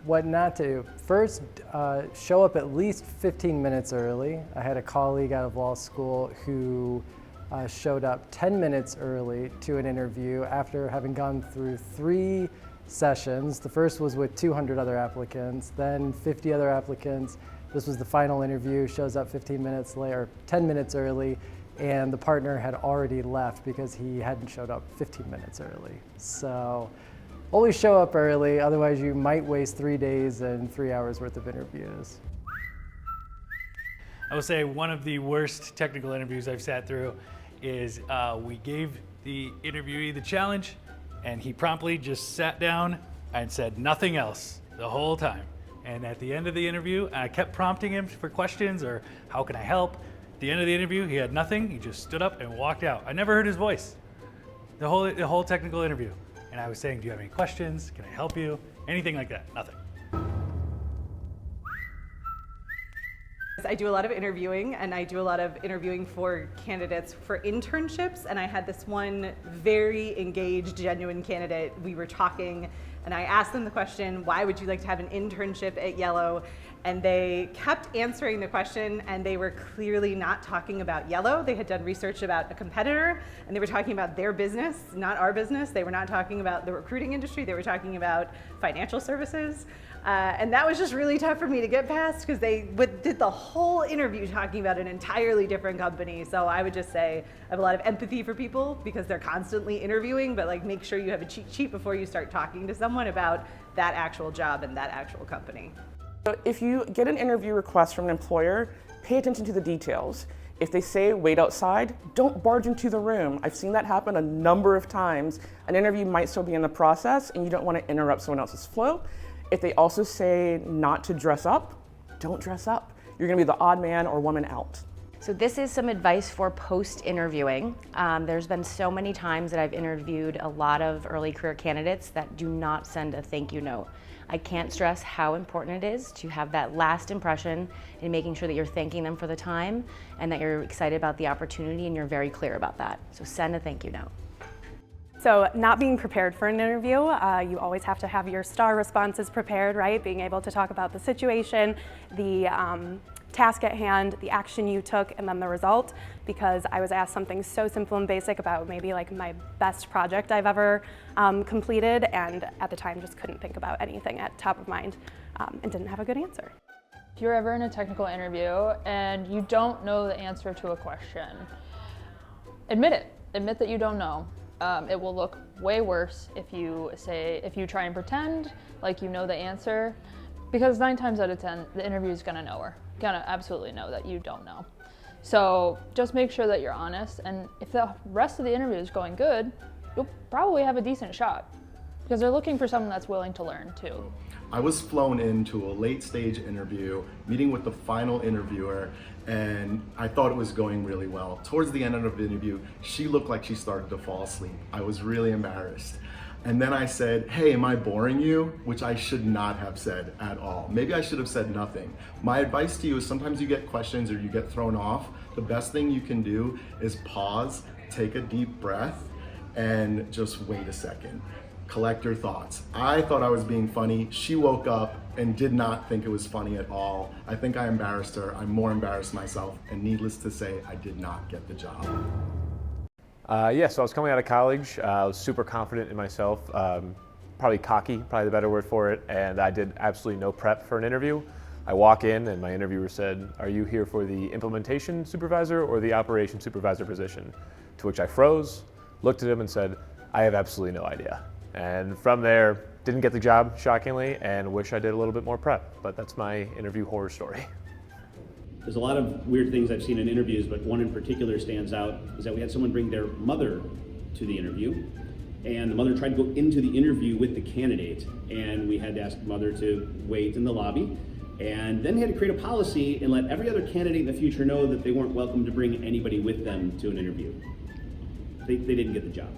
what not to do. First, show up at least 15 minutes early. I had a colleague out of law school who showed up 10 minutes early to an interview after having gone through 3 sessions. The first was with 200 other applicants, then 50 other applicants. This was the final interview, shows up 15 minutes later, 10 minutes early, and the partner had already left because he hadn't showed up 15 minutes early. So always show up early, otherwise you might waste 3 days and 3 hours worth of interviews. I will say one of the worst technical interviews I've sat through is we gave the interviewee the challenge and he promptly just sat down and said nothing else the whole time. And at the end of the interview, I kept prompting him for questions or how can I help? At the end of the interview, he had nothing. He just stood up and walked out. I never heard his voice the whole technical interview. And I was saying, do you have any questions? Can I help you? Anything like that, nothing. I do a lot of interviewing, and I do a lot of interviewing for candidates for internships, and I had this one very engaged, genuine candidate. We were talking, and I asked them the question, why would you like to have an internship at Yello? And they kept answering the question, and they were clearly not talking about Yello. They had done research about a competitor, and they were talking about their business, not our business. They were not talking about the recruiting industry. They were talking about financial services. And that was just really tough for me to get past because they did the whole interview talking about an entirely different company. So I would just say I have a lot of empathy for people because they're constantly interviewing, but like make sure you have a cheat sheet before you start talking to someone about that actual job and that actual company. If you get an interview request from an employer, pay attention to the details. If they say wait outside, don't barge into the room. I've seen that happen a number of times. An interview might still be in the process and you don't want to interrupt someone else's flow. If they also say not to dress up, don't dress up. You're gonna be the odd man or woman out. So this is some advice for post-interviewing. There's been so many times that I've interviewed a lot of early career candidates that do not send a thank you note. I can't stress how important it is to have that last impression in making sure that you're thanking them for the time and that you're excited about the opportunity and you're very clear about that. So send a thank you note. So not being prepared for an interview, you always have to have your star responses prepared, right? Being able to talk about the situation, the task at hand, the action you took, and then the result, because I was asked something so simple and basic about maybe like my best project I've ever completed, and at the time just couldn't think about anything at top of mind and didn't have a good answer. If you're ever in a technical interview and you don't know the answer to a question, admit it. Admit that you don't know. It will look way worse if you try and pretend like you know the answer, because 9 times out of 10, the interview is gonna know, or gonna absolutely know that you don't know. So just make sure that you're honest, and if the rest of the interview is going good, you'll probably have a decent shot, because they're looking for someone that's willing to learn too. I was flown into a late stage interview, meeting with the final interviewer, and I thought it was going really well. Towards the end of the interview, she looked like she started to fall asleep. I was really embarrassed. And then I said, hey, am I boring you? Which I should not have said at all. Maybe I should have said nothing. My advice to you is sometimes you get questions or you get thrown off. The best thing you can do is pause, take a deep breath, and just wait a second. Collect your thoughts. I thought I was being funny. She woke up and did not think it was funny at all. I think I embarrassed her. I'm more embarrassed myself, and needless to say, I did not get the job. Yeah, so I was coming out of college. I was super confident in myself, probably cocky, probably the better word for it, and I did absolutely no prep for an interview. I walk in and my interviewer said, are you here for the implementation supervisor or the operations supervisor position? To which I froze, looked at him and said, I have absolutely no idea. And from there, didn't get the job, shockingly, and wish I did a little bit more prep, but that's my interview horror story. There's a lot of weird things I've seen in interviews, but one in particular stands out, is that we had someone bring their mother to the interview, and the mother tried to go into the interview with the candidate, and we had to ask the mother to wait in the lobby, and then had to create a policy and let every other candidate in the future know that they weren't welcome to bring anybody with them to an interview. They didn't get the job.